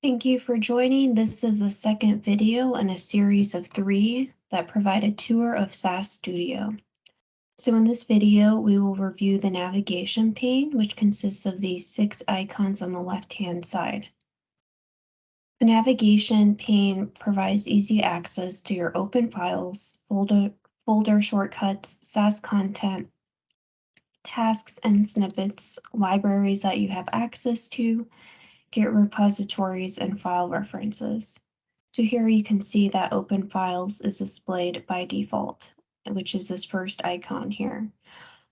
Thank you for joining. This is the second video in a series of 3 that provide a tour of SAS Studio. So in this video, we will review the navigation pane, which consists of these 6 icons on the left-hand side. The navigation pane provides easy access to your open files, folder shortcuts, SAS content, tasks and snippets, libraries that you have access to, Git repositories, and file references. So here you can see that Open Files is displayed by default, which is this first icon here.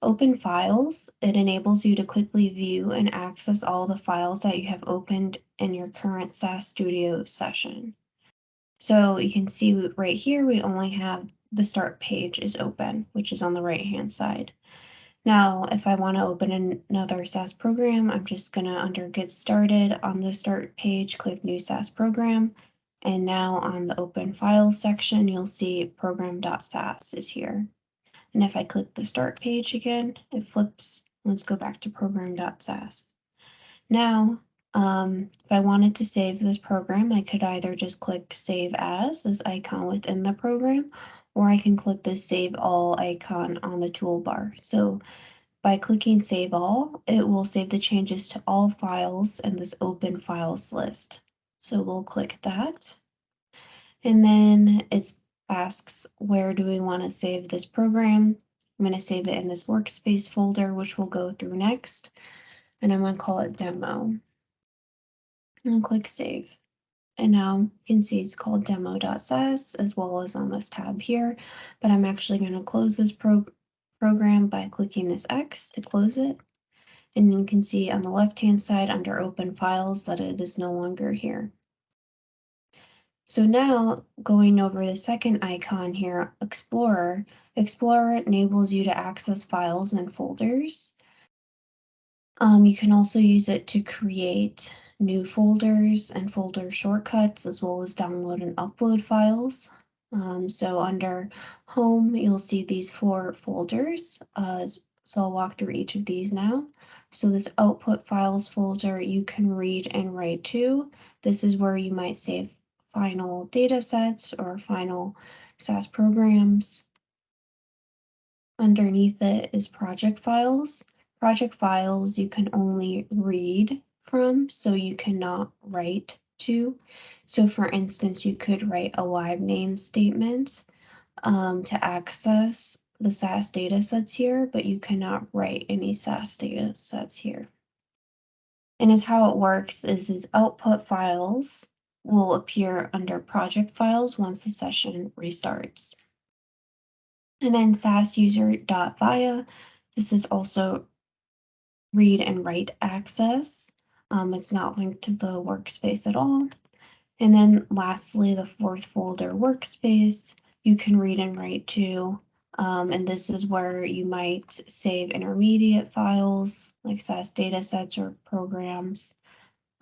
Open Files, it enables you to quickly view and access all the files that you have opened in your current SAS Studio session. So you can see right here, we only have the start page is open, which is on the right-hand side. Now, if I want to open another SAS program, I'm just going to, under Get Started on the Start page, click New SAS Program. And now on the Open Files section, you'll see program.sas is here. And if I click the Start page again, it flips. Let's go back to program.sas. Now, if I wanted to save this program, I could either just click Save As, this icon within the program, or I can click the Save All icon on the toolbar. So by clicking Save All, it will save the changes to all files in this Open Files list. So we'll click that. And then it asks, where do we want to save this program? I'm going to save it in this workspace folder, which we'll go through next. And I'm going to call it Demo. And click Save. And now you can see it's called demo.sas as well as on this tab here, but I'm actually going to close this program by clicking this X to close it. And you can see on the left-hand side under Open Files that it is no longer here. So now going over the second icon here, Explorer. Explorer enables you to access files and folders. You can also use it to create new folders and folder shortcuts, as well as download and upload files. So under Home, you'll see these 4 folders. So I'll walk through each of these now. So this Output Files folder, you can read and write to. This is where you might save final data sets or final SAS programs. Underneath it is Project Files. Project files you can only read from, so you cannot write to. So for instance, you could write a live name statement to access the SAS data sets here, but you cannot write any SAS data sets here. And as how it works is output files will appear under project files once the session restarts. And then SAS user.via, this is also read and write access. It's not linked to the workspace at all. And then lastly, the 4th folder, workspace, you can read and write to. And this is where you might save intermediate files like SAS data sets or programs.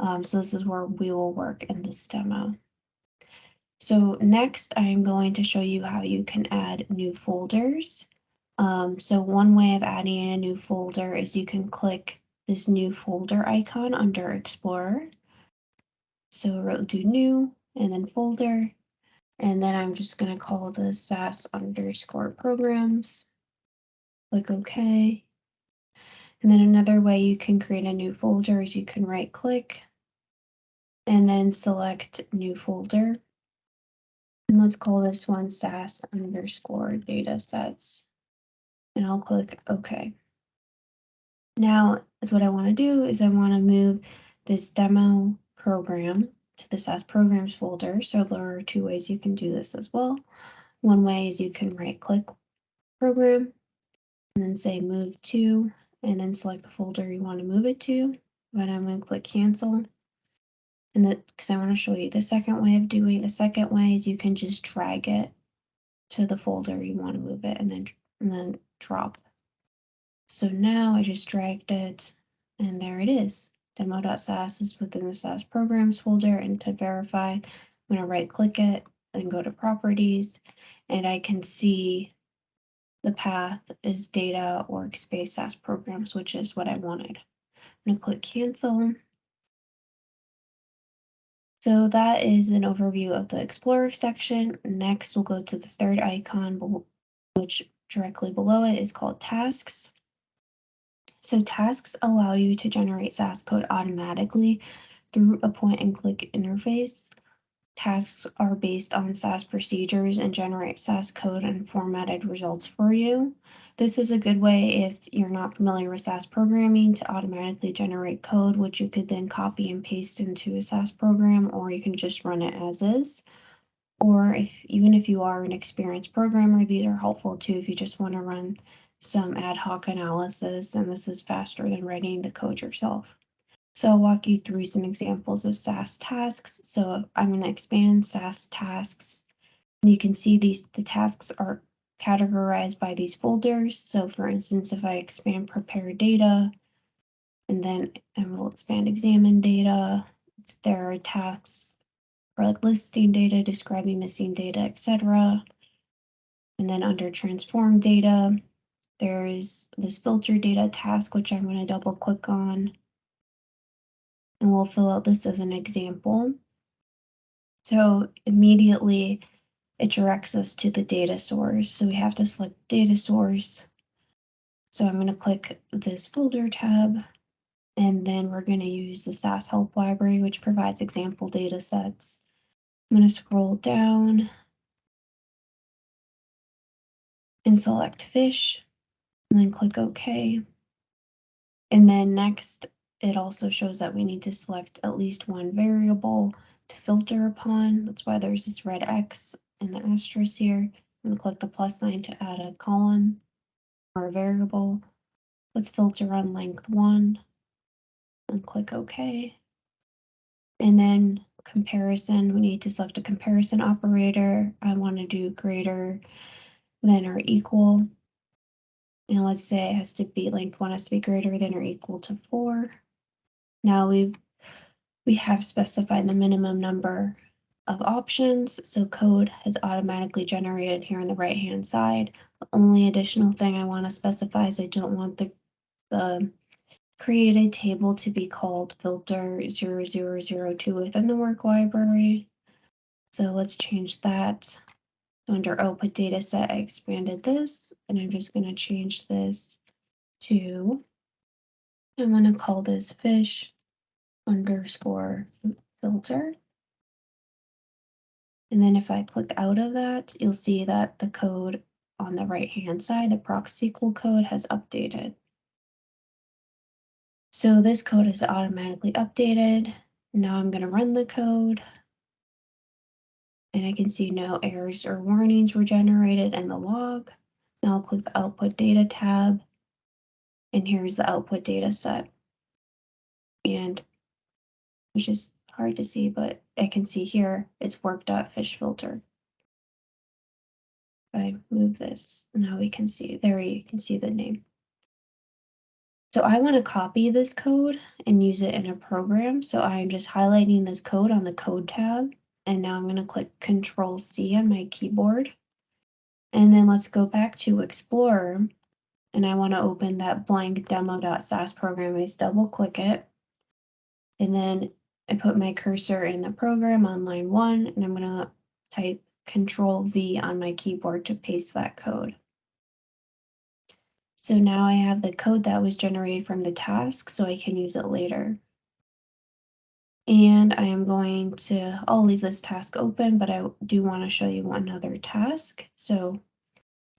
So this is where we will work in this demo. So next, I'm going to show you how you can add new folders. So one way of adding a new folder is you can click this new folder icon under Explorer. So we'll do new and then folder. And then I'm just going to call this SAS_programs. Click OK. And then another way you can create a new folder is you can right click and then select new folder. And let's call this one SAS_datasets. And I'll click OK. Now, is what I want to do is I want to move this demo program to the SAS programs folder. So there are 2 ways you can do this as well. One way is you can right click program and then say move to, and then select the folder you want to move it to. But I'm going to click cancel. And that, because I want to show you the second way of doing. The second way is you can just drag it to the folder you want to move it and then drop. So now I just dragged it and there it is. Demo.sas is within the SAS programs folder, and to verify, I'm going to right click it and go to properties, and I can see the path is data workspace SAS programs, which is what I wanted. I'm going to click cancel. So that is an overview of the Explorer section. Next, we'll go to the third icon, which directly below it is called Tasks. So tasks allow you to generate SAS code automatically through a point-and-click interface. Tasks are based on SAS procedures and generate SAS code and formatted results for you. This is a good way if you're not familiar with SAS programming to automatically generate code, which you could then copy and paste into a SAS program, or you can just run it as is. Or even if you are an experienced programmer, these are helpful too if you just want to run some ad hoc analysis, and this is faster than writing the code yourself. So I'll walk you through some examples of SAS tasks. So I'm going to expand SAS tasks. And you can see the tasks are categorized by these folders. So for instance, if I expand prepare data, and then I will expand examine data, there are tasks for like listing data, describing missing data, etc. And then under transform data, there's this filter data task, which I'm going to double click on. And we'll fill out this as an example. So immediately it directs us to the data source. So we have to select data source. So I'm going to click this folder tab, and then we're going to use the SAS help library, which provides example data sets. I'm going to scroll down and select fish, and then click OK. And then next, it also shows that we need to select at least one variable to filter upon. That's why there's this red X and the asterisk here. I'm going to click the plus sign to add a column or a variable. Let's filter on length 1 and click OK. And then comparison, we need to select a comparison operator. I want to do greater than or equal. And let's say it has to be length 1 has to be greater than or equal to 4. Now we have specified the minimum number of options, so code has automatically generated here on the right-hand side. The only additional thing I want to specify is I don't want the created table to be called filter 0002 within the work library. So let's change that. So under output data set, I expanded this, and I'm just going to change this to, I'm going to call this fish underscore filter. And then if I click out of that, you'll see that the code on the right-hand side, the proc SQL code, has updated. So this code is automatically updated. Now I'm going to run the code. And I can see no errors or warnings were generated in the log. Now I'll click the Output Data tab. And here's the output data set. And which is hard to see, but I can see here it's work.fishFilter. If I move this, now we can see, there you can see the name. So I want to copy this code and use it in a program. So I'm just highlighting this code on the Code tab. And now I'm going to click Control-C on my keyboard. And then let's go back to Explorer. And I want to open that blank demo.sas program. I just double click it. And then I put my cursor in the program on line 1. And I'm going to type Control-V on my keyboard to paste that code. So now I have the code that was generated from the task, so I can use it later. And I am going to, I'll leave this task open, but I do want to show you one other task. So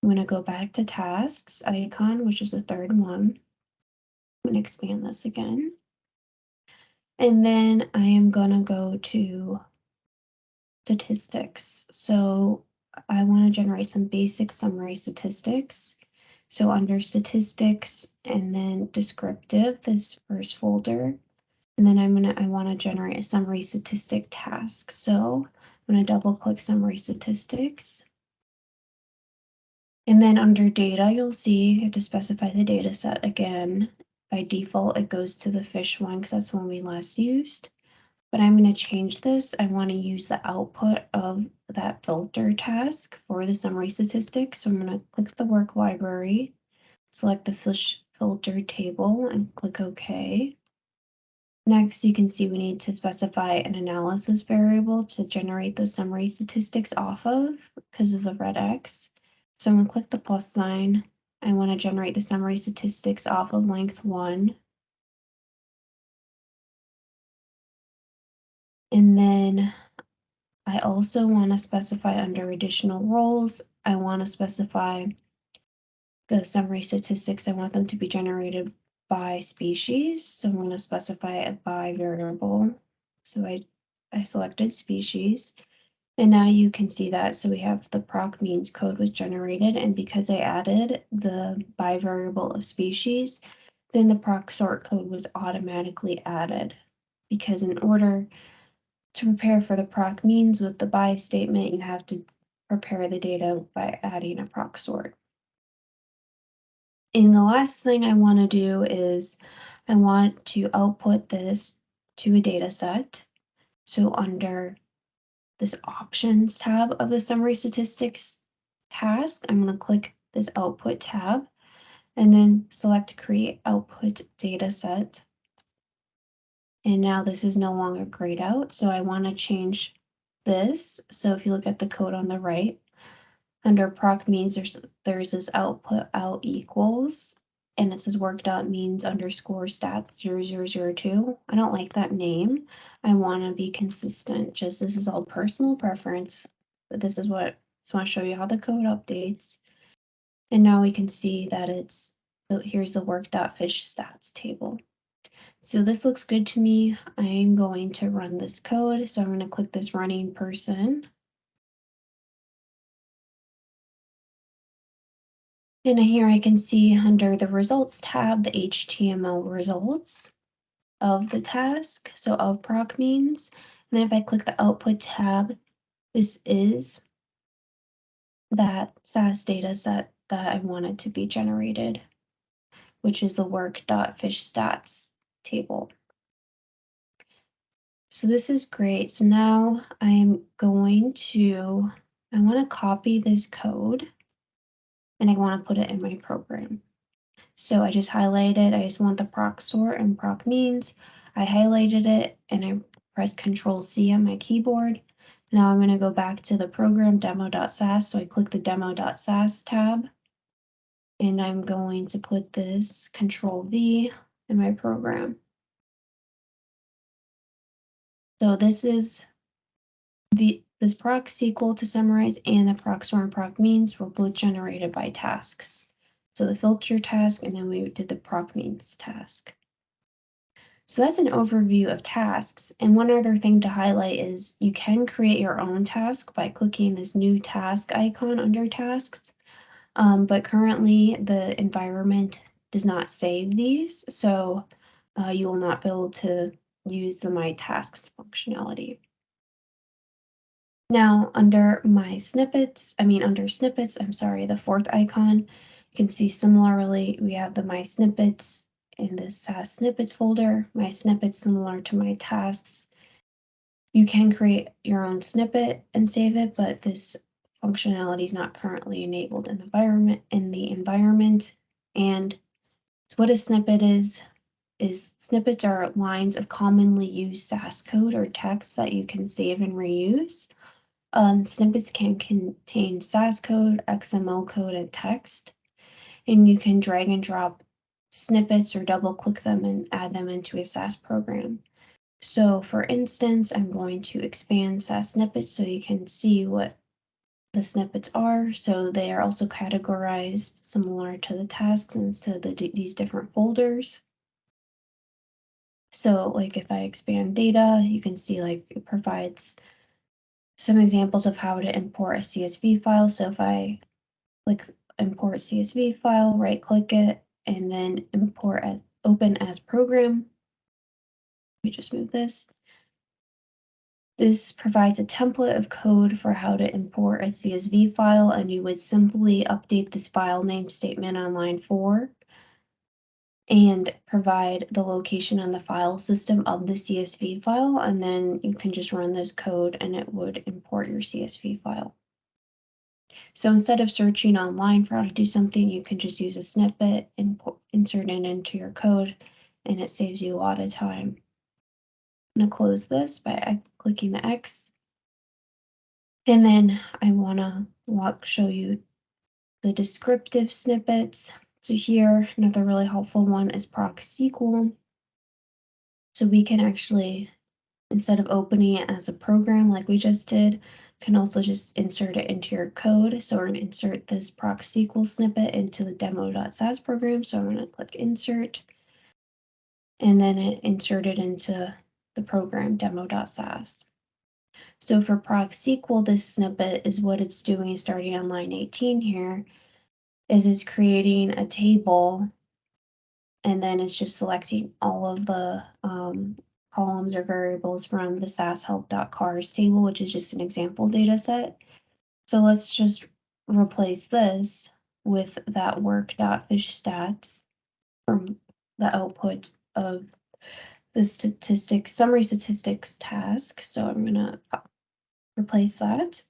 I'm going to go back to tasks icon, which is the third one. I'm going to expand this again. And then I am going to go to statistics. So I want to generate some basic summary statistics. So under statistics and then descriptive, this first folder, and then I want to generate a summary statistic task. So I'm going to double click summary statistics. And then under data, you'll see you have to specify the data set again. By default, it goes to the fish one because that's one we last used. But I'm going to change this. I want to use the output of that filter task for the summary statistics. So I'm going to click the work library, select the fish filter table, and click OK. Next, you can see we need to specify an analysis variable to generate those summary statistics off of because of the red X. So I'm going to click the plus sign. I want to generate the summary statistics off of length 1. And then I also want to specify under additional roles, I want to specify the summary statistics. I want them to be generated by species. So I'm going to specify a by variable. So I selected species. And now you can see that. So we have the proc means code was generated. And because I added the by variable of species, then the proc sort code was automatically added. Because in order to prepare for the proc means with the by statement, you have to prepare the data by adding a proc sort. And the last thing I want to do is I want to output this to a data set. So under this options tab of the summary statistics task, I'm going to click this output tab and then select create output data set. And now this is no longer grayed out. So I want to change this. So if you look at the code on the right, under proc means there's this output out equals, and it says work.means underscore stats 0002. I don't like that name. I want to be consistent. Just this is all personal preference, but this is what I just want to show you how the code updates. And now we can see that here's the work.fish stats table. So this looks good to me. I'm going to run this code. So I'm going to click this running person. And here I can see under the results tab, the HTML results of the task. So of proc means. And then if I click the output tab, this is that SAS data set that I wanted to be generated, which is the work.fish stats table. So this is great. So now I'm going to, I want to copy this code and I want to put it in my program. So I just highlighted, I just want the proc sort and proc means. I highlighted it and I pressed Control C on my keyboard. Now I'm going to go back to the program demo.sas. So I click the demo.sas tab and I'm going to put this Control V in my program. So this is this proc SQL to summarize and the proc sort and proc means were both generated by tasks. So the filter task and then we did the proc means task. So that's an overview of tasks. And one other thing to highlight is you can create your own task by clicking this new task icon under tasks. But currently the environment does not save these, so you will not be able to use the My Tasks functionality. Now under snippets, the fourth icon, you can see similarly, we have the My Snippets in the SAS Snippets folder. My snippets similar to my tasks. You can create your own snippet and save it, but this functionality is not currently enabled in the environment. And what a snippet is snippets are lines of commonly used SAS code or text that you can save and reuse. Snippets can contain SAS code, XML code, and text, and you can drag and drop snippets or double click them and add them into a SAS program. So for instance, I'm going to expand SAS snippets so you can see what the snippets are. So they are also categorized similar to the tasks into these different folders. So like if I expand data, you can see like it provides some examples of how to import a CSV file. So if I click import CSV file, right click it, and then import as open as program. Let me just move this. This provides a template of code for how to import a CSV file, and you would simply update this file name statement on line 4 and provide the location on the file system of the CSV file, and then you can just run this code and it would import your CSV file. So instead of searching online for how to do something, you can just use a snippet and insert it into your code, and it saves you a lot of time. I'm going to close this by clicking the X. And then I want to show you the descriptive snippets. So here, another really helpful one is proc-SQL. So we can actually, instead of opening it as a program like we just did, can also just insert it into your code. So we're going to insert this proc-SQL snippet into the demo.sas program. So I'm going to click insert, and then insert it into the program demo.sas. So for proc-SQL, this snippet is what it's doing starting on line 18 here, is it's creating a table, and then it's just selecting all of the columns or variables from the SAS help.cars table, which is just an example data set. So let's just replace this with that work.fishstats from the output of the summary statistics task. So I'm going to replace that.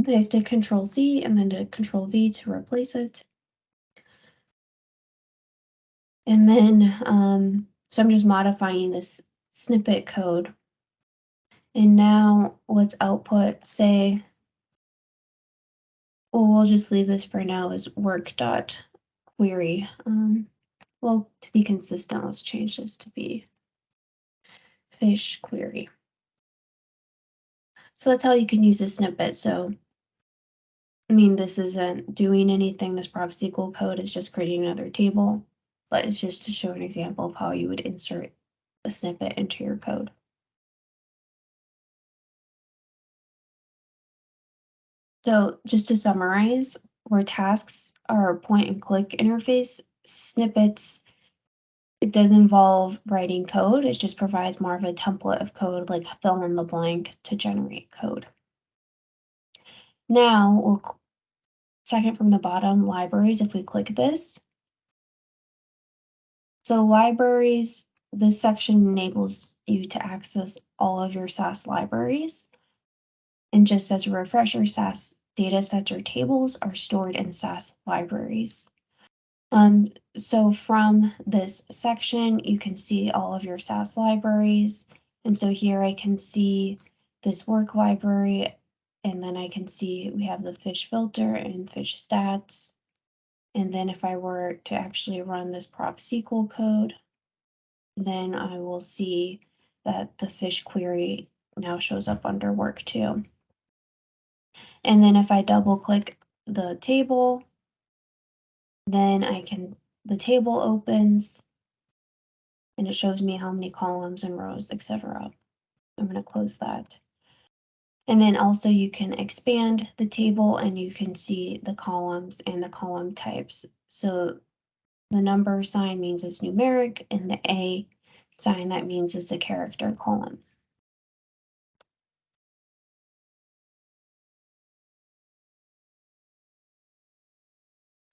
I just did Control C and then did Control V to replace it. And then, so I'm just modifying this snippet code. And now let's output, say, well, we'll just leave this for now as work.query. Well, to be consistent, let's change this to be fish query. So that's how you can use a snippet. So, I mean, this isn't doing anything. This proc-SQL code is just creating another table, but it's just to show an example of how you would insert a snippet into your code. So just to summarize, where tasks are a point and click interface, snippets, it does involve writing code. It just provides more of a template of code, like fill in the blank to generate code. Now we'll second from the bottom, libraries, if we click this. So libraries, this section enables you to access all of your SAS libraries. And just as a refresher, SAS data sets or tables are stored in SAS libraries. So from this section, you can see all of your SAS libraries. And so here I can see this work library, and then I can see we have the fish filter and fish stats. And then if I were to actually run this proc-SQL code, then I will see that the fish query now shows up under work too. And then if I double click the table, then the table opens and it shows me how many columns and rows, etc. I'm going to close that. And then also you can expand the table and you can see the columns and the column types. So the number sign means it's numeric, and the A sign, that means it's a character column.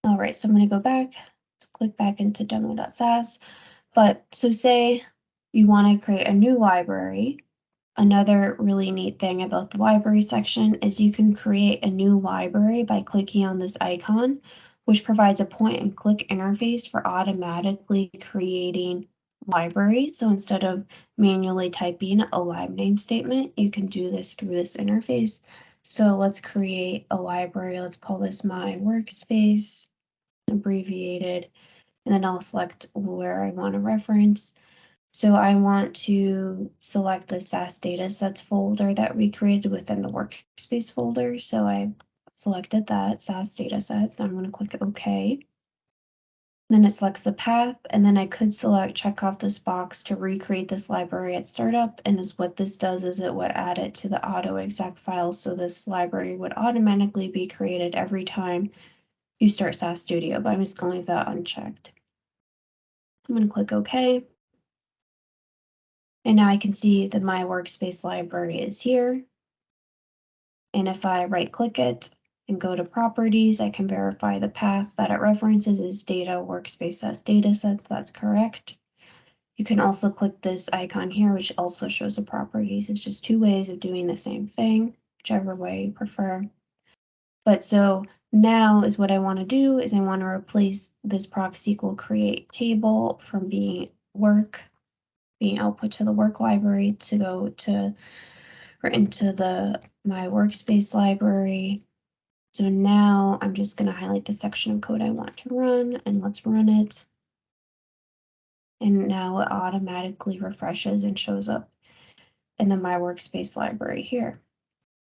All right, so I'm going to go back. Let's click back into demo.sas. But so say you want to create a new library. Another really neat thing about the library section is you can create a new library by clicking on this icon, which provides a point and click interface for automatically creating libraries. So instead of manually typing a lib name statement, you can do this through this interface. So let's create a library. Let's call this my workspace, abbreviated, and then I'll select where I want to reference. So I want to select the SAS datasets folder that we created within the workspace folder. So I selected that, SAS datasets. I'm going to click OK. Then it selects the path, and then I could check off this box to recreate this library at startup. And what this does is it would add it to the auto exec file. So this library would automatically be created every time you start SAS Studio, but I'm just going to leave that unchecked. I'm going to click OK. And now I can see that my workspace library is here. And if I right click it and go to properties, I can verify the path that it references is data workspace as datasets. That's correct. You can also click this icon here, which also shows the properties. It's just two ways of doing the same thing, whichever way you prefer. But so now is what I want to do is I want to replace this proc-SQL create table from being work being output to the work library to go to or into my workspace library. So now I'm just going to highlight the section of code I want to run, and let's run it. And now it automatically refreshes and shows up in the My Workspace library here.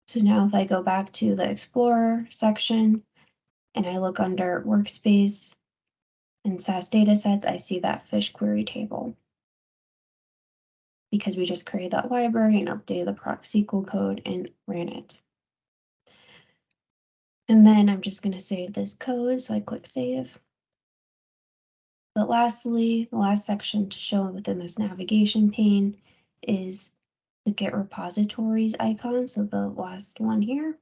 So now if I go back to the Explorer section and I look under Workspace and SAS Datasets, I see that fish query table because we just created that library and updated the proc SQL code and ran it. And then I'm just going to save this code, so I click Save. But lastly, the last section to show within this navigation pane is the Get Repositories icon, so the last one here.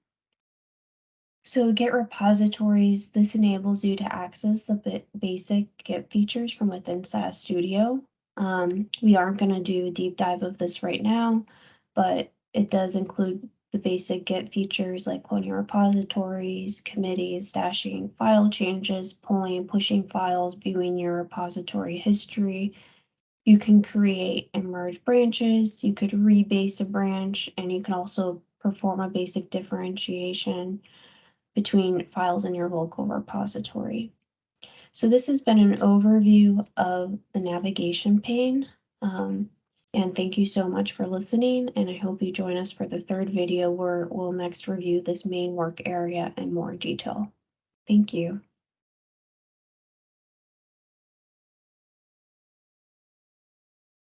So Get Repositories, this enables you to access the basic Git features from within SAS Studio. We aren't going to do a deep dive of this right now, but it does include the basic Git features like cloning repositories, committees, stashing file changes, pulling and pushing files, viewing your repository history. You can create and merge branches, you could rebase a branch, and you can also perform a basic differentiation between files in your local repository. So this has been an overview of the navigation pane. And thank you so much for listening, and I hope you join us for the third video where we'll next review this main work area in more detail. Thank you.